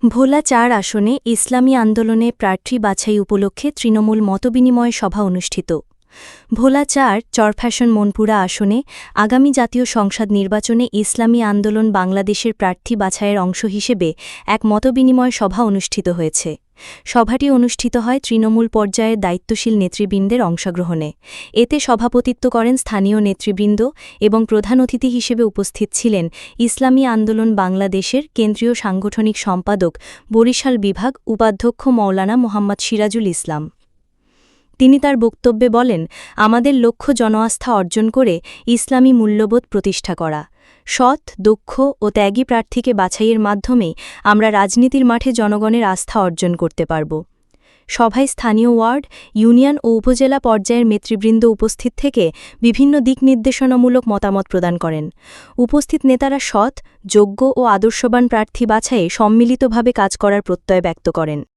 ভোলা ৪ আসনে ইসলামী আন্দোলনে প্রার্থী বাছাই উপলক্ষে তৃণমূল মতবিনিময় সভা অনুষ্ঠিত। ভোলা ৪ চরফ্যাশন মনপুরা আসনে আগামী জাতীয় সংসদ নির্বাচনে ইসলামী আন্দোলন বাংলাদেশের প্রার্থী বাছাইয়ের অংশ হিসেবে এক মতবিনিময় সভা অনুষ্ঠিত হয়েছে। সভাটি অনুষ্ঠিত হয় তৃণমূল পর্যায়ের দায়িত্বশীল নেতৃবৃন্দের অংশগ্রহণে। এতে সভাপতিত্ব করেন স্থানীয় নেতৃবৃন্দ এবং প্রধান অতিথি হিসেবে উপস্থিত ছিলেন ইসলামী আন্দোলন বাংলাদেশের কেন্দ্রীয় সাংগঠনিক সম্পাদক বরিশাল বিভাগ উপাধ্যক্ষ মাওলানা মোহাম্মদ সিরাজুল ইসলাম। তিনি তার বক্তব্যে বলেন, আমাদের লক্ষ্য জনআস্থা অর্জন করে ইসলামী মূল্যবোধ প্রতিষ্ঠা করা। সৎ, দক্ষ ও ত্যাগী প্রার্থীকে বাছাইয়ের মাধ্যমেই আমরা রাজনীতির মাঠে জনগণের আস্থা অর্জন করতে পারব। সভায় স্থানীয় ওয়ার্ড, ইউনিয়ন ও উপজেলা পর্যায়ের নেতৃবৃন্দ উপস্থিত থেকে বিভিন্ন দিক নির্দেশনামূলক মতামত প্রদান করেন। উপস্থিত নেতারা সৎ, যোগ্য ও আদর্শবান প্রার্থী বাছাইয়ে সম্মিলিতভাবে কাজ করার প্রত্যয় ব্যক্ত করেন।